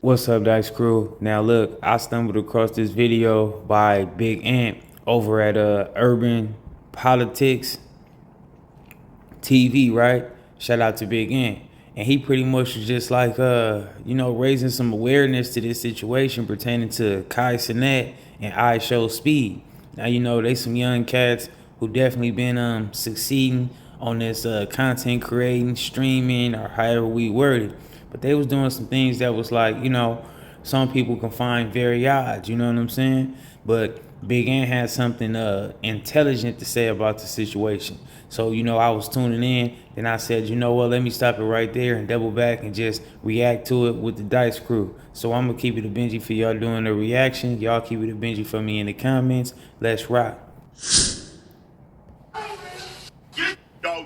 What's up, Dice Crew? Now look, I stumbled across this video by Big Ant over at Urban Politics TV, right? Shout out to Big Ant. And he pretty much was just like raising some awareness to this situation pertaining to CENAT and IShowSpeed. Now, they some young cats who definitely been succeeding on this content creating, streaming, or however we word it. But they was doing some things that was like, some people can find very odd, you know what I'm saying? But Big Ant had something intelligent to say about the situation. So, I was tuning in, then I said, you know what, let me stop it right there and double back and just react to it with the Dice Crew. So I'm gonna keep it a Benji for y'all doing the reaction. Y'all keep it a Benji for me in the comments. Let's rock.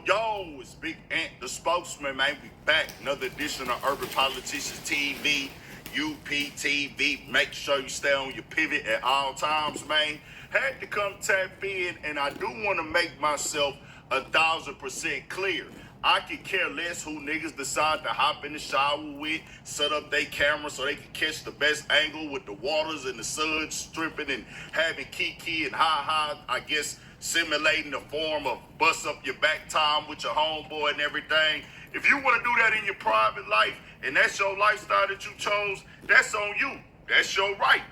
Yo, it's Big Ant, the spokesman, man. We back. Another edition of Urban Politicians TV, UPTV. Make sure you stay on your pivot at all times, man. Had to come tap in, and I do want to make myself 1,000% clear. I could care less who niggas decide to hop in the shower with, set up their camera so they can catch the best angle with the waters and the sun stripping and having kiki and ha-ha, I guess, simulating the form of bust up your back time with your homeboy and everything. If you want to do that in your private life and that's your lifestyle that you chose, that's on you. That's your right.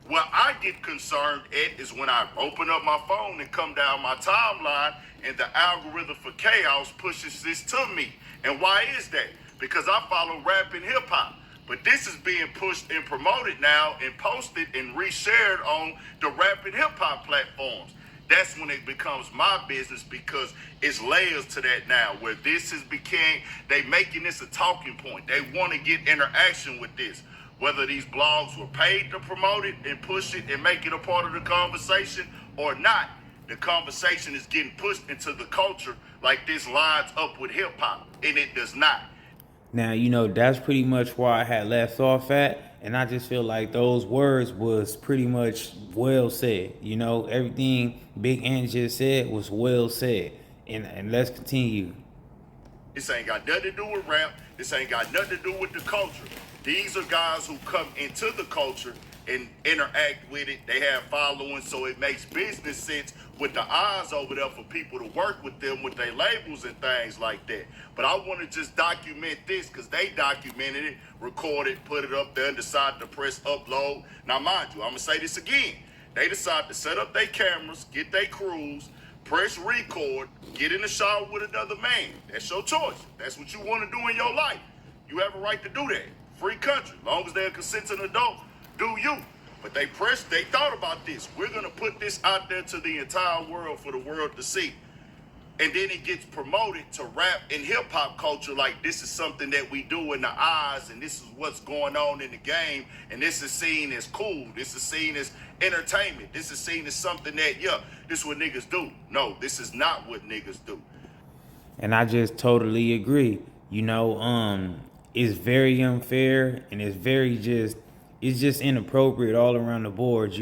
Where I get concerned at is when I open up my phone and come down my timeline and the algorithm for chaos pushes this to me. And why is that? Because I follow rap and hip hop. But this is being pushed and promoted now and posted and reshared on the rap and hip hop platforms. That's when it becomes my business because it's layers to that now where this has became, they making this a talking point. They want to get interaction with this. Whether these blogs were paid to promote it and push it and make it a part of the conversation or not, the conversation is getting pushed into the culture like this lines up with hip hop, and it does not. Now, that's pretty much where I had left off at. And I just feel like those words was pretty much well said. Everything Big Ant just said was well said. And let's continue. This ain't got nothing to do with rap. This ain't got nothing to do with the culture. These are guys who come into the culture and interact with it. They have followings, so it makes business sense with the eyes over there for people to work with them with their labels and things like that. But I want to just document this because they documented it, recorded, put it up there, and decided to press upload. Now, mind you, I'm going to say this again. They decided to set up their cameras, get their crews, press record, get in the shower with another man. That's your choice. That's what you want to do in your life. You have a right to do that. Free country. Long as they're a consenting adult, do you. But they thought about this. We're going to put this out there to the entire world for the world to see. And then it gets promoted to rap and hip hop culture like this is something that we do in the eyes and this is what's going on in the game and this is seen as cool. This is seen as entertainment. This is seen as something that, this is what niggas do. No, this is not what niggas do. And I just totally agree. It's very unfair and it's just inappropriate all around the board,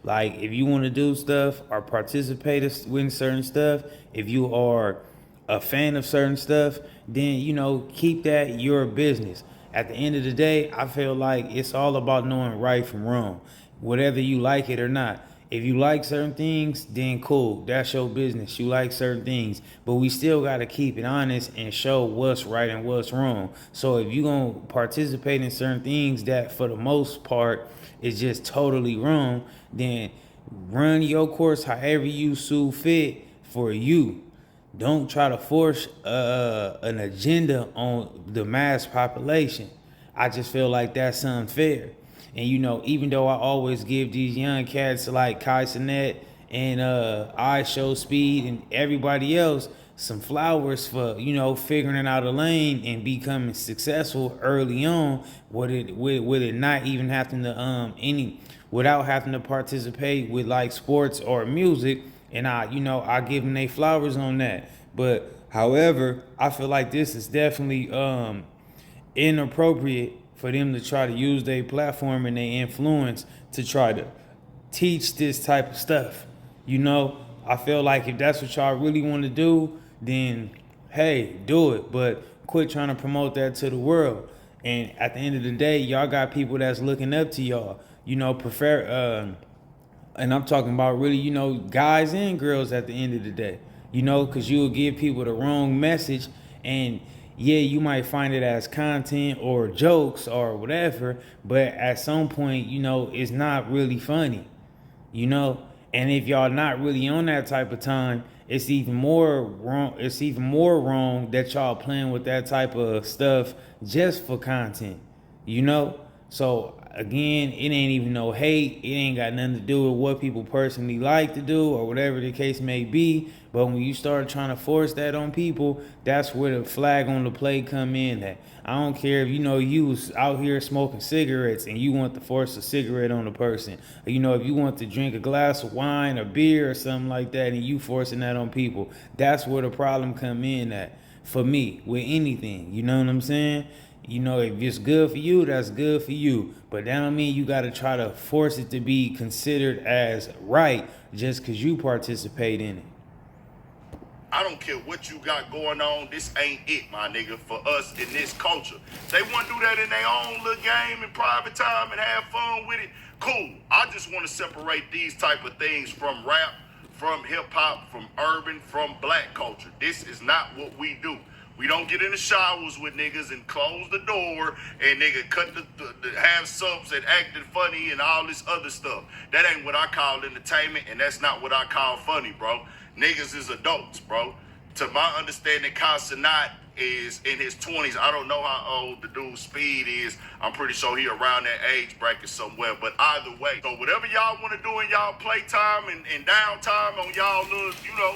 Like, if you want to do stuff or participate in certain stuff, if you are a fan of certain stuff, then, keep that your business. At the end of the day, I feel like it's all about knowing right from wrong, whether you like it or not. If you like certain things, then cool. That's your business. You like certain things. But we still got to keep it honest and show what's right and what's wrong. So if you're going to participate in certain things that for the most part is just totally wrong, then run your course however you see fit for you. Don't try to force an agenda on the mass population. I just feel like that's unfair. And even though I always give these young cats like CENAT and IShowSpeed and everybody else some flowers for figuring out a lane and becoming successful early on, with it not even having to without having to participate with like sports or music, and I give them their flowers on that. But however, I feel like this is definitely inappropriate for them to try to use their platform and their influence to try to teach this type of stuff. I feel like if that's what y'all really want to do, then hey, do it. But quit trying to promote that to the world. And at the end of the day, y'all got people that's looking up to y'all. You know, and I'm talking about really, guys and girls at the end of the day. Because you'll give people the wrong message, and yeah, you might find it as content or jokes or whatever, but at some point, it's not really funny, you know. And if y'all not really on that type of time, it's even more wrong. It's even more wrong that y'all playing with that type of stuff just for content, you know. So again, it ain't even no hate. It ain't got nothing to do with what people personally like to do or whatever the case may be. But when you start trying to force that on people, that's where the flag on the play come in at. I don't care if you was out here smoking cigarettes and you want to force a cigarette on a person. If you want to drink a glass of wine or beer or something like that and you forcing that on people, that's where the problem come in at. For me, with anything, you know what I'm saying? If it's good for you, that's good for you. But that don't mean you got to try to force it to be considered as right just because you participate in it. I don't care what you got going on. This ain't it, my nigga, for us in this culture. They want to do that in their own little game in private time and have fun with it. Cool. I just want to separate these type of things from rap, from hip-hop, from urban, from black culture. This is not what we do. We don't get in the showers with niggas and close the door and nigga cut the have subs and acting funny and all this other stuff. That ain't what I call entertainment, and that's not what I call funny, bro. Niggas is adults, bro. To my understanding, CENAT is in his 20s. I don't know how old the dude Speed is. I'm pretty sure he around that age bracket somewhere. But either way, so whatever y'all want to do in y'all playtime and downtime on y'all little,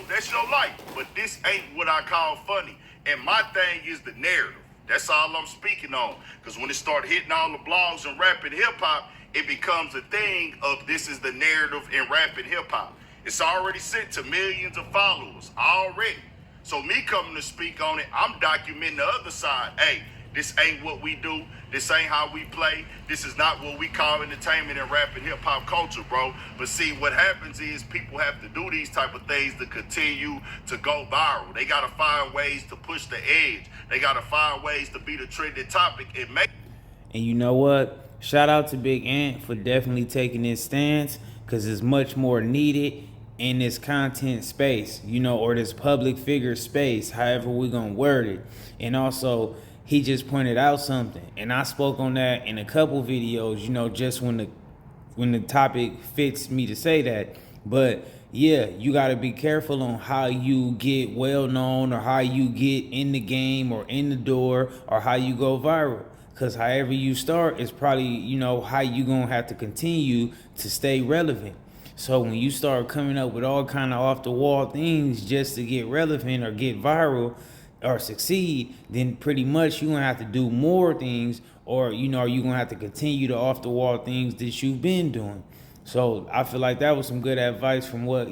that's your life. But this ain't what I call funny. And my thing is the narrative. That's all I'm speaking on. Because when it start hitting all the blogs and rap and hip-hop, it becomes a thing of this is the narrative in rap and hip-hop. It's already sent to millions of followers already. So me coming to speak on it, I'm documenting the other side. Hey, this ain't what we do. This ain't how we play. This is not what we call entertainment and rap and hip-hop culture, bro. But see, what happens is people have to do these type of things to continue to go viral. They got to find ways to push the edge. They got to find ways to be the trending topic. And you know what? Shout out to Big Ant for definitely taking this stance, because it's much more needed in this content space, or this public figure space, however we're going to word it. And also, he just pointed out something, and I spoke on that in a couple videos, just when the topic fits me to say that. But yeah, you got to be careful on how you get well known or how you get in the game or in the door or how you go viral. Because however you start is probably, how you going to have to continue to stay relevant. So when you start coming up with all kind of off the wall things just to get relevant or get viral or succeed, then pretty much you're going to have to do more things, or, you're going to have to continue the off the wall things that you've been doing. So I feel like that was some good advice from what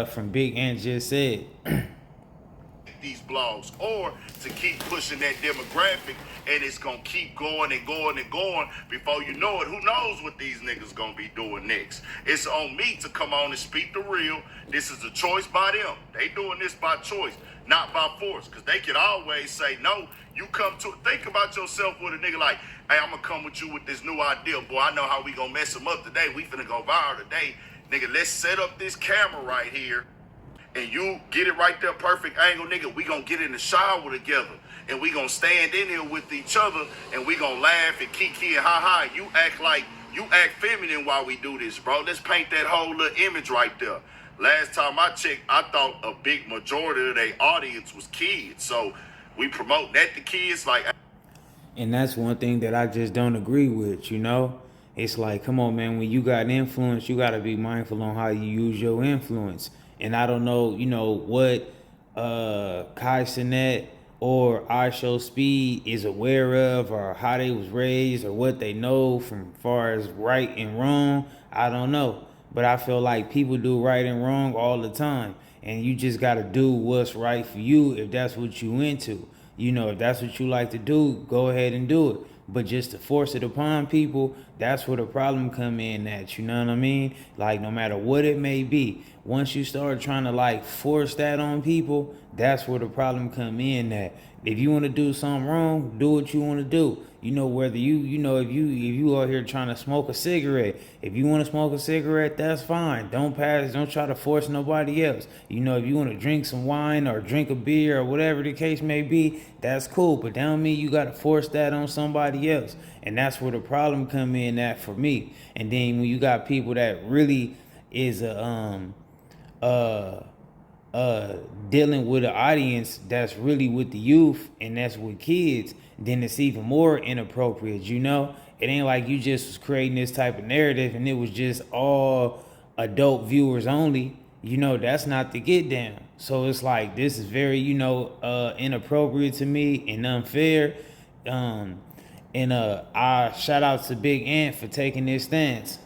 from Big Ant just said. These blogs, or to keep pushing that demographic, and it's gonna keep going and going and going. Before you know it, who knows what these niggas gonna be doing next. It's on me to come on and speak the real. This is a choice by them. They doing this by choice, not by force, because they can always say no. You come to think about yourself with a nigga like, hey, I'm gonna come with you with this new idea, boy. I know how we gonna mess them up today. We finna go viral today, nigga. Let's set up this camera right here, and you get it right there, perfect angle, nigga. We gonna get in the shower together, and we gonna stand in here with each other, and we gonna laugh and kiki and ha-ha. You act feminine while we do this, bro. Let's paint that whole little image right there. Last time I checked, I thought a big majority of their audience was kids. So we promote that to kids, like. And that's one thing that I just don't agree with, It's like, come on, man, when you got influence, you got to be mindful on how you use your influence. And I don't know, what CENAT or IShowSpeed is aware of, or how they was raised, or what they know from far as right and wrong. I don't know. But I feel like people do right and wrong all the time. And you just got to do what's right for you if that's what you into. If that's what you like to do, go ahead and do it. But just to force it upon people, that's where the problem come in at, you know what I mean? Like, no matter what it may be, once you start trying to like force that on people, that's where the problem come in at. If you want to do something wrong, do what you want to do. You know, whether if you out here trying to smoke a cigarette, if you want to smoke a cigarette, that's fine. Don't try to force nobody else. You know, if you want to drink some wine or drink a beer or whatever the case may be, that's cool. But that don't mean you got to force that on somebody else. And that's where the problem come in at for me. And then when you got people that really is dealing with an audience that's really with the youth and that's with kids, then it's even more inappropriate, you know? It ain't like you just was creating this type of narrative and it was just all adult viewers only. You know, that's not the get down. So it's like this is very, inappropriate to me and unfair. I shout out to Big Ant for taking this stance.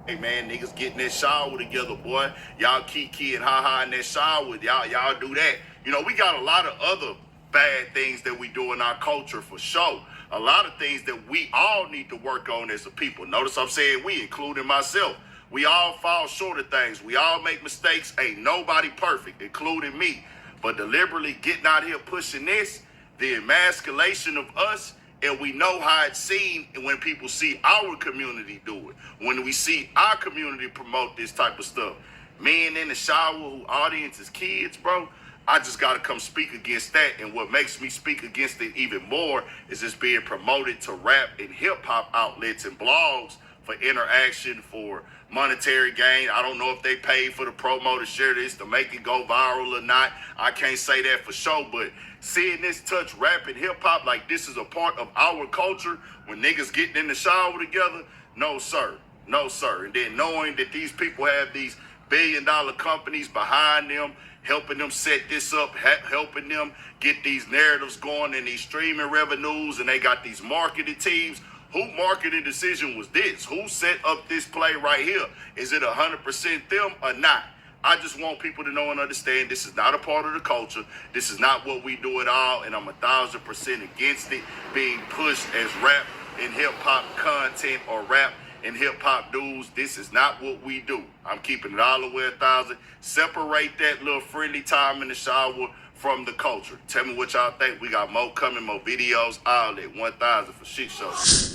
Hey man, niggas get in that shower together, boy. Y'all kiki and ha-ha in that shower. Y'all do that. You know, we got a lot of other bad things that we do in our culture for sure. A lot of things that we all need to work on as a people. Notice I'm saying we, including myself. We all fall short of things. We all make mistakes. Ain't nobody perfect, including me. But deliberately getting out here pushing this, the emasculation of us, and we know how it's seen when people see our community do it. When we see our community promote this type of stuff. Men in the shower who audience is kids, bro. I just got to come speak against that. And what makes me speak against it even more is it's being promoted to rap and hip hop outlets and blogs for interaction, for monetary gain. I don't know if they paid for the promo to share this to make it go viral or not. I can't say that for sure, but seeing this touch rap and hip hop like this is a part of our culture when niggas getting in the shower together, no sir, no sir. And then knowing that these people have these billion-dollar companies behind them, helping them set this up, helping them get these narratives going and these streaming revenues, and they got these marketing teams. Who marketing decision was this? Who set up this play right here? Is it 100% them or not? I just want people to know and understand this is not a part of the culture. This is not what we do at all, and I'm 1,000% against it being pushed as rap and hip-hop content or rap and hip-hop dudes. This is not what we do. I'm keeping it all the way 1,000. Separate that little friendly time in the shower from the culture. Tell me what y'all think. We got more coming, more videos, all that. 1,000 for shit shows.